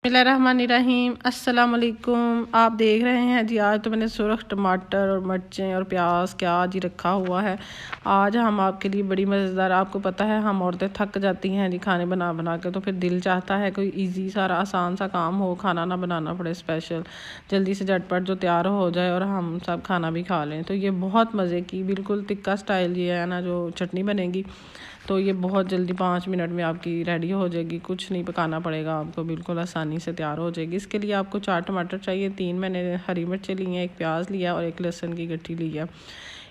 बिस्मिल्लाहिर्रहमानिर्रहीम। अस्सलाम वालेकुम। आप देख रहे हैं जी, आज तो मैंने सुरख टमाटर और मिर्चें और प्याज क्या जी रखा हुआ है। आज हम आपके लिए बड़ी मज़ेदार, आपको पता है हम औरतें थक जाती हैं जी खाने बना बना के, तो फिर दिल चाहता है कोई इजी सारा आसान सा काम हो, खाना ना बनाना पड़े, स्पेशल जल्दी से झटपट जो तैयार हो जाए और हम सब खाना भी खा लें। तो ये बहुत मज़े की बिल्कुल टिक्का स्टाइल ये है ना जो चटनी बनेगी, तो ये बहुत जल्दी 5 मिनट में आपकी रेडी हो जाएगी। कुछ नहीं पकाना पड़ेगा आपको, बिल्कुल आसानी से तैयार हो जाएगी। इसके लिए आपको 4 टमाटर चाहिए, 3 मैंने हरी मिर्चें ली हैं, 1 प्याज लिया और 1 लहसुन की गट्ठी ली है।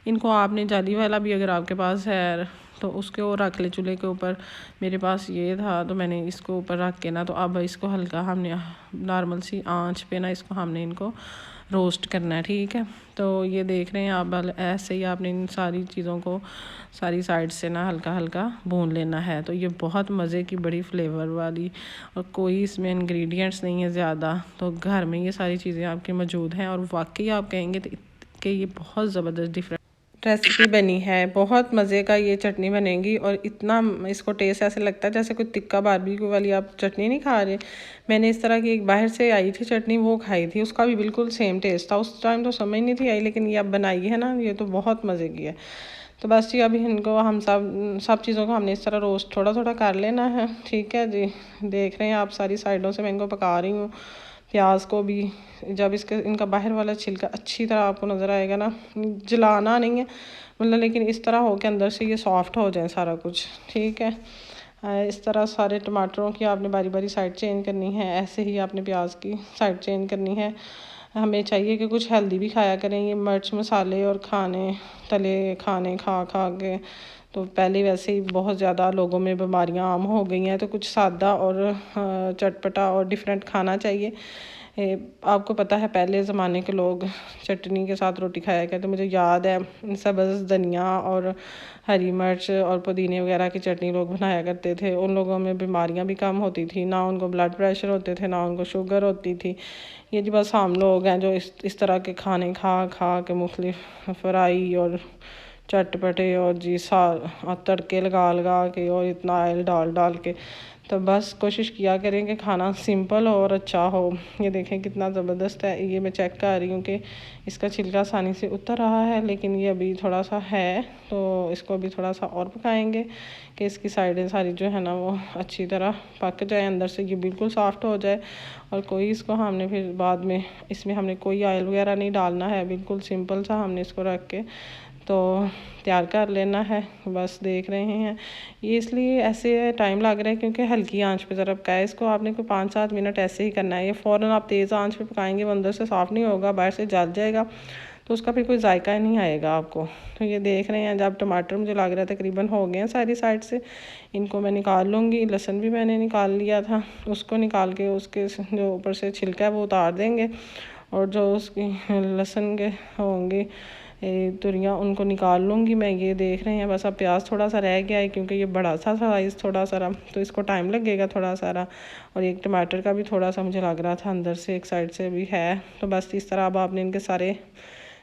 इनको आपने जाली वाला भी अगर आपके पास है तो उसके और रख ले चूल्हे के ऊपर। मेरे पास ये था तो मैंने इसको ऊपर रख के ना, तो अब इसको हल्का हमने नॉर्मल सी आंच पे ना इसको हमने इनको रोस्ट करना है, ठीक है। तो ये देख रहे हैं आप, ऐसे ही आपने इन सारी चीज़ों को सारी साइड से ना हल्का हल्का भून लेना है। तो ये बहुत मज़े की बड़ी फ्लेवर वाली, और कोई इसमें इंग्रेडिएंट्स नहीं है ज़्यादा, तो घर में ये सारी चीज़ें आपकी मौजूद हैं और वाकई आप कहेंगे तो कि ये बहुत ज़बरदस्त डिफरेंट रेसिपी बनी है। बहुत मज़े का ये चटनी बनेगी और इतना इसको टेस्ट ऐसे लगता है जैसे कोई तिक्का बारबेक्यू वाली आप चटनी नहीं खा रहे। मैंने इस तरह की एक बाहर से आई थी चटनी, वो खाई थी, उसका भी बिल्कुल सेम टेस्ट था। उस टाइम तो समझ नहीं थी आई, लेकिन ये अब बनाई है ना, ये तो बहुत मज़े की है। तो बस जी अभी इनको हम सब चीज़ों को हमने इस तरह रोस्ट थोड़ा थोड़ा कर लेना है, ठीक है जी। देख रहे हैं आप सारी साइडों से मैं इनको पका रही हूँ। प्याज को भी जब इनका बाहर वाला छिलका अच्छी तरह आपको नज़र आएगा ना, जलाना नहीं है मतलब, लेकिन इस तरह हो के अंदर से ये सॉफ्ट हो जाए सारा कुछ, ठीक है। इस तरह सारे टमाटरों की आपने बारी बारी साइड चेंज करनी है, ऐसे ही आपने प्याज की साइड चेंज करनी है। हमें चाहिए कि कुछ हेल्दी भी खाया करें। ये मिर्च मसाले और तले खाने खा खा के तो पहले वैसे ही बहुत ज़्यादा लोगों में बीमारियां आम हो गई हैं, तो कुछ सादा और चटपटा और डिफरेंट खाना चाहिए। आपको पता है पहले ज़माने के लोग चटनी के साथ रोटी खाया करते। तो मुझे याद है सब्ज़ धनिया और हरी मिर्च और पुदीने वगैरह की चटनी लोग बनाया करते थे। उन लोगों में बीमारियां भी कम होती थी, ना उनको ब्लड प्रेशर होते थे, ना उनको शुगर होती थी। ये जी बस हम लोग हैं जो इस तरह के खाने खा खा के मुख्तलिफ फ्राई और चटपटे और जी तड़के लगा लगा के और इतना ऑयल डाल डाल के, तो बस कोशिश किया करें कि खाना सिंपल हो और अच्छा हो। ये देखें कितना ज़बरदस्त है। ये मैं चेक कर रही हूँ कि इसका छिलका आसानी से उतर रहा है, लेकिन ये अभी थोड़ा सा है, तो इसको अभी थोड़ा सा और पकाएंगे कि इसकी साइडें सारी जो है ना वो अच्छी तरह पक जाए, अंदर से ये बिल्कुल सॉफ्ट हो जाए। और कोई इसको हमने फिर बाद में इसमें हमने कोई ऑयल वगैरह नहीं डालना है, बिल्कुल सिंपल सा हमने इसको रख के तो तैयार कर लेना है। बस देख रहे हैं ये इसलिए ऐसे टाइम लग रहा है क्योंकि हल्की आंच पे ज़रा पकाए इसको आपने, कोई 5-7 मिनट ऐसे ही करना है। ये फ़ौरन आप तेज़ आंच पे पकाएंगे वो अंदर से सॉफ्ट नहीं होगा, बाहर से जल जाएगा, तो उसका फिर कोई जायका ही नहीं आएगा आपको। तो ये देख रहे हैं जब टमाटर मुझे लग रहा है तकरीबन हो गए हैं सारी साइड से, इनको मैं निकाल लूँगी। लहसुन भी मैंने निकाल लिया था, उसको निकाल के उसके जो ऊपर से छिलका है वो उतार देंगे, और जो उसकी लहसुन के होंगे तुरियाँ उनको निकाल लूँगी मैं। ये देख रहे हैं बस अब प्याज थोड़ा सा रह गया है क्योंकि ये बड़ा सा साइज़ थोड़ा सारा, तो इसको टाइम लगेगा थोड़ा सारा। और एक टमाटर का भी थोड़ा सा मुझे लग रहा था अंदर से एक साइड से भी है। तो बस इस तरह अब आपने इनके सारे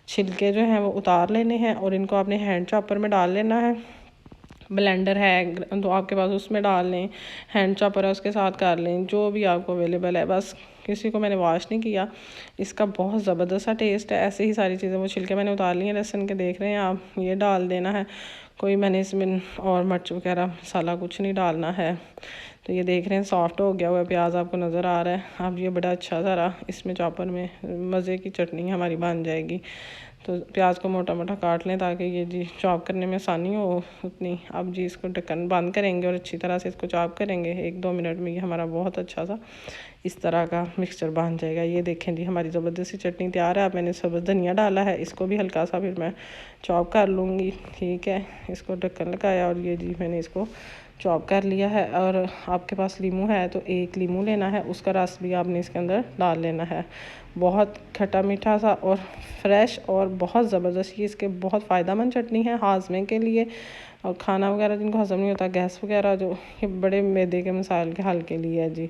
छिलके जो हैं वो उतार लेने हैं और इनको आपने हैंड चॉपर में डाल लेना है। ब्लेंडर है तो आपके पास उसमें डाल लें, हैंड चॉपर है उसके साथ कर लें, जो भी आपको अवेलेबल है। बस किसी को मैंने वॉश नहीं किया। इसका बहुत ज़बरदस्त सा टेस्ट है। ऐसे ही सारी चीज़ें वो छिलके मैंने उतार ली हैं लहसुन के, देख रहे हैं आप, ये डाल देना है। कोई मैंने इसमें और मिर्च वगैरह मसाला कुछ नहीं डालना है। तो ये देख रहे हैं सॉफ्ट हो गया हुआ प्याज आपको नज़र आ रहा है। अब ये बड़ा अच्छा सारा इसमें चॉपर में मज़े की चटनी हमारी बन जाएगी। तो प्याज को मोटा मोटा काट लें ताकि ये जी चॉप करने में आसानी हो उतनी। अब जी इसको ढक्कन बंद करेंगे और अच्छी तरह से इसको चॉप करेंगे। 1-2 मिनट में ये हमारा बहुत अच्छा सा इस तरह का मिक्सचर बन जाएगा। ये देखें जी हमारी ज़बरदस्त सी चटनी तैयार है। अब मैंने सब्ज़ धनिया डाला है, इसको भी हल्का सा फिर मैं चॉप कर लूँगी, ठीक है। इसको ढक्कन लगाया और ये जी मैंने इसको चॉप कर लिया है। और आपके पास लीमू है तो 1 लीमू लेना है, उसका रस भी आपने इसके अंदर डाल लेना है। बहुत खट्टा मीठा सा और फ्रेश और बहुत ज़बरदस्त, ये इसके बहुत फ़ायदेमंद चटनी है हाजमे के लिए, और खाना वगैरह जिनको हज़म नहीं होता, गैस वगैरह, जो ये बड़े मैदे के मसाइल के हल के लिए है जी।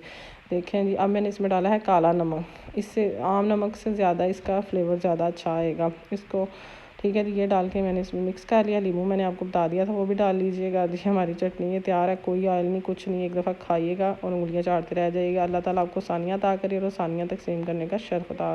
देखें जी अब मैंने इसमें डाला है काला नमक, इससे आम नमक से ज़्यादा इसका फ्लेवर ज़्यादा अच्छा आएगा इसको, ठीक है जी, ये डाल के मैंने इसमें मिक्स कर लिया। नींबू मैंने आपको बता दिया था, वो भी डाल लीजिएगा। जी हमारी चटनी ये तैयार है, कोई ऑयल नहीं, कुछ नहीं। एक दफ़ा खाइएगा और उंगलियां चाटते रह जाइएगा। अल्लाह ताला आपको सानियाँ अता करे और सानियाँ तकसीम करने का शर्फ अता